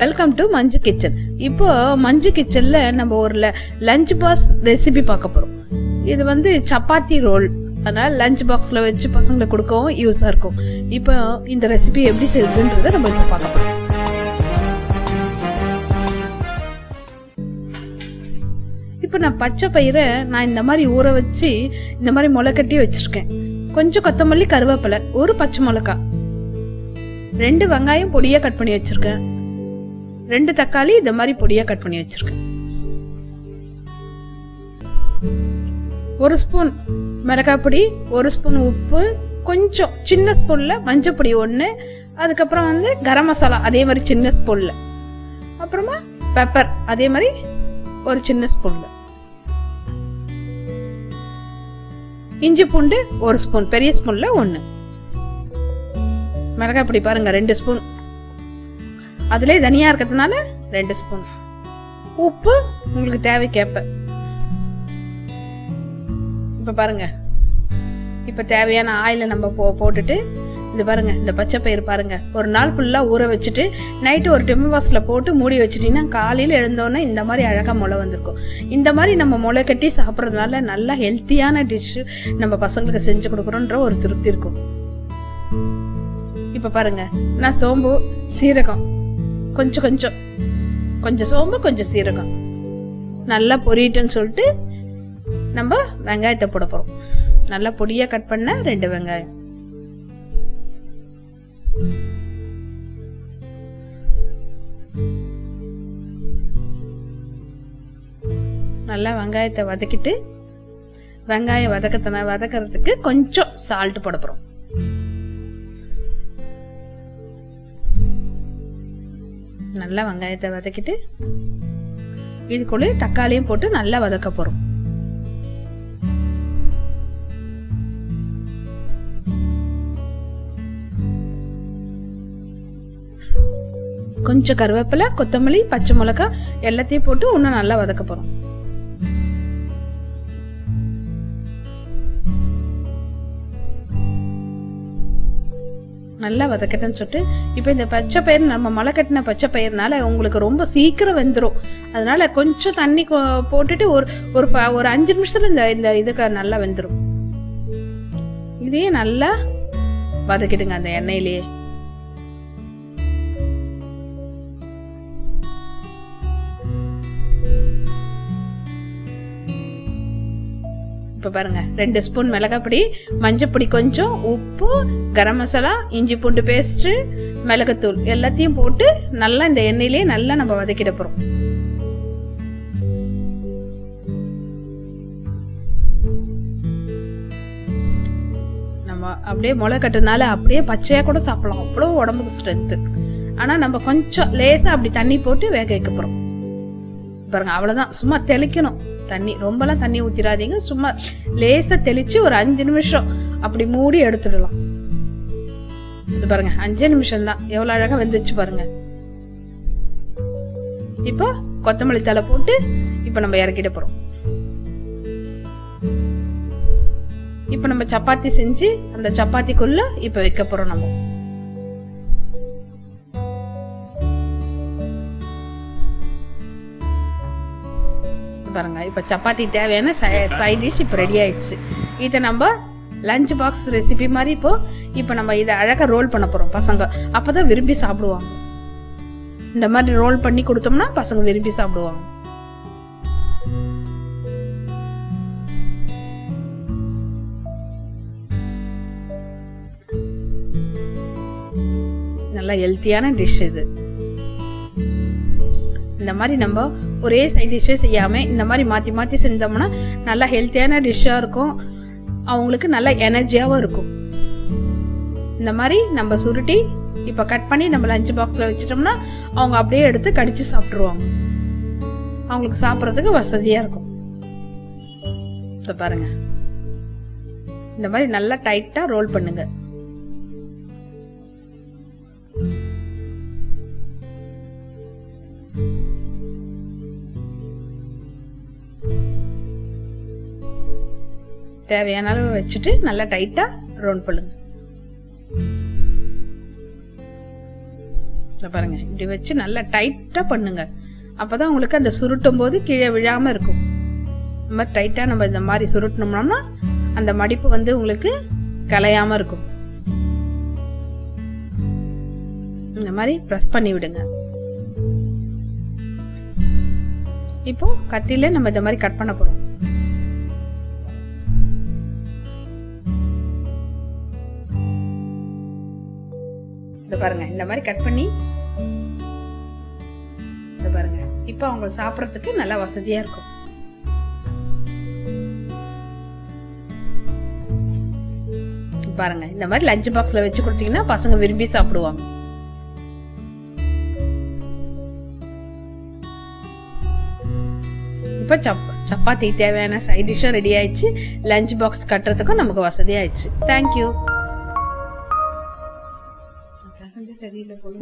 Welcome to Manju kitchen. இப்போ மஞ்சு கிச்சன்ல நம்ம ஒரு லஞ்ச் பாக்ஸ் ரெசிபி பார்க்க போறோம். இது வந்து சப்பாத்தி ரோல், அதனால லஞ்ச் பாக்ஸ்ல வச்சு பசங்களுக்கு கொடுக்கவும் யூஸா இருக்கும். இப்போ இந்த ரெசிபி எப்படி செய்யுதுன்றத நம்ம இப்போ பார்க்க போறோம். இப்போ நான் பச்சை பயிரை இந்த மாதிரி ஊற வச்சு இந்த மாதிரி முளை கட்டி வச்சிருக்கேன். கொஞ்சம் கொத்தமல்லி, கருவேப்பிலை, ஒரு பச்சை மிளகாய், 2 வெங்காயம் பொடியா கட் பண்ணி வச்சிருக்கேன், 2 தக்காளி இந்த மாதிரி பொடியா கட் பண்ணி வச்சிருக்கேன், 1 ஸ்பூன் மிளகாய் பொடி, 1 ஸ்பூன் உப்பு, கொஞ்சம் சின்ன ஸ்பூன்ல மஞ்சள் பொடி 1, அதுக்கப்புறம் வந்து கரம் மசாலா அதே மாதிரி சின்ன ஸ்பூன்ல, அப்புறமா பெப்பர் அதே மாதிரி ஒரு சின்ன ஸ்பூன்ல, இஞ்சி பூண்டு 1 ஸ்பூன், பெரிய ஸ்பூன்ல 1, மிளகாய் பொடி பாருங்க 2 ஸ்பூன், அதுல தனியா இருக்கிறதுனால 2 ஸ்பூன், உப்பு உங்களுக்கு தேவைக்கேற்ப. இப்ப பாருங்க, இப்ப தேவையான ஆயில நம்ம போட்டுட்டு, இது பாருங்க, இந்த பச்சை பயிர் பாருங்க, ஒரு நாள் ஃபுல்லா ஊற வச்சுட்டு நைட்டு ஒரு டிம்மி பாக்ஸ்ல போட்டு மூடி வச்சுட்டீங்கன்னா காலையில எழுந்தோன்னே இந்த மாதிரி அழகா முளை வந்திருக்கும். இந்த மாதிரி நம்ம முளை கட்டி சாப்பிட்றதுனால நல்லா ஹெல்த்தியான டிஷ் நம்ம பசங்களுக்கு செஞ்சு கொடுக்குறோன்ற ஒரு திருப்தி இருக்கும். இப்ப பாருங்க, நான் சோம்பு, சீரகம், கொஞ்சம் சோம்பு, கொஞ்சம் சீரகம் நல்லா பொரியட்டுன்னு சொல்லிட்டு நம்ம வெங்காயத்தை போட போறோம். நல்லா பொடியா கட் பண்ண 2 வெங்காயம், நல்லா வெங்காயத்தை வதக்கிட்டு, வெங்காயம் வதக்கிறதுக்கு கொஞ்சம் சால்ட் போட போறோம். நல்லா வெங்காயத்தை வதக்கிட்டு இதுக்குள்ளே தக்காளியும் போட்டு நல்லா வதக்க போறோம். கொஞ்சம் கருவேப்பிலை, கொத்தமல்லி, பச்சை மிளகாய் எல்லாத்தையும் போட்டு இன்னும் நல்லா வதக்க போறோம். நல்லா வதக்கட்டுன்னு சொல்லிட்டு, இப்ப இந்த பச்சை பயிர் நம்ம முளை கட்டின பச்சை பயிர்னால உங்களுக்கு ரொம்ப சீக்கிரம் வெந்துடும். அதனால கொஞ்சம் தண்ணி போட்டுட்டு ஒரு 5 நிமிஷத்துல இந்த இதுக்கு நல்லா வெந்துடும். இதையே நல்லா வதக்கிடுங்க அந்த எண்ணெயிலேயே. இப்ப பாருங்க, 2 ஸ்பூன் மிளகாய் பொடி, மஞ்சள் பொடி கொஞ்சம், உப்பு, கரம் மசாலா, இஞ்சி பூண்டு பேஸ்ட், மிளகுத்தூள் எல்லாத்தையும் போட்டு நல்லா இந்த எண்ணெயிலே நல்லா நம்ம வதக்கிட போறோம். நம்ம அப்படியே முளை கட்டுனால அப்படியே பச்சையா கூட சாப்பிடலாம், அவ்வளவு உடம்புக்கு ஸ்ட்ரென்த். ஆனா நம்ம கொஞ்சம் லேசா அப்படி தண்ணி போட்டு வேக வைக்க போறோம். பாருங்க, அவ்வளவுதான், சும்மா தெளிக்கணும் தண்ணி, ரொம்பலாம் தண்ணி ஊத்திராதீங்க, சும்மா லேசா தெளிச்சு ஒரு 5 நிமிஷம் அப்படி மூடி எடுத்துடலாம். இது பாருங்க 5 நிமிஷம் தான், எவ்வளவு அழகா வெந்துச்சு பாருங்க. இப்போ கொத்தமல்லி தழை போட்டு இப்ப நம்ம இறக்கிட போறோம். இப்ப நம்ம சப்பாத்தி செஞ்சு அந்த சப்பாத்திக்குள்ள இப்ப வைக்க போறோம் நம்ம. பாருங்க, இப்ப சப்பாத்தி தேவையான சைட் டிஷ் இப்ப ரெடி ஆயிடுச்சு. இதை நம்ம லஞ்ச் பாக்ஸ் ரெசிபி மாதிரி இப்போ நம்ம இதை அழகா ரோல் பண்ண போறோம். பசங்க அப்பதான் விரும்பி சாப்பிடுவாங்க. இந்த மாதிரி ரோல் பண்ணி கொடுத்தோம்னா பசங்க விரும்பி சாப்பிடுவாங்க. நல்லா ஹெல்த்தியான டிஷ் இது. இந்த மாதிரி நம்ம ஒரே சைட் டிஷ்ஷே செய்யாம இந்த மாதிரி மாத்தி மாத்தி செஞ்சோம்னா நல்லா ஹெல்த்தியான டிஷ்ஷா இருக்கும், அவங்களுக்கு நல்ல எனர்ஜியாவும் இருக்கும். இந்த மாதிரி நம்ம சுருட்டி இப்ப கட் பண்ணி நம்ம லஞ்ச் பாக்ஸ்ல வச்சிட்டோம்னா அவங்க அப்படியே எடுத்து கடிச்சு சாப்பிட்டுருவாங்க. அவங்களுக்கு சாப்பிட்றதுக்கு வசதியா இருக்கும். பாருங்க, இந்த மாதிரி நல்லா டைட்டா ரோல் பண்ணுங்க. தேவையான அளவு வச்சுட்டு நல்லா டைட்டா ரோல் பண்ணுங்க. பாருங்க, இப்படி வச்சு நல்லா டைட்டா பண்ணுங்க. அப்பதான் உங்களுக்கு அந்த சுருட்டும் போது கீழே விழாம இருக்கும். இந்த மாதிரி டைட்டா நம்ம இந்த மாதிரி சுருட்டணும்னா அந்த மடிப்பு வந்து உங்களுக்கு கலையாம இருக்கும். இந்த மாதிரி பிரஸ் பண்ணி விடுங்க. இப்போ கத்தியில நம்ம இந்த மாதிரி கட் பண்ண போறோம். பாருங்க, இந்த மாதிரி கட் பண்ணி பாருங்க. இப்ப அவங்க சாப்பிடறதுக்கு நல்லா வசதியா இருக்கும். பாருங்க, இந்த மாதிரி லஞ்ச் பாக்ஸ்ல வச்சு கொடுத்தீங்கன்னா பசங்க விரும்பி சாப்பிடுவாங்க. இப்ப சப்பாத்தி தேவையான சைட் டிஷ்ஷும் ரெடி ஆயிடுச்சு. லஞ்ச் பாக்ஸ் கட்டுறதுக்கும் நமக்கு வசதி ஆயிடுச்சு. தேங்க்யூ. சரியில்லை போல.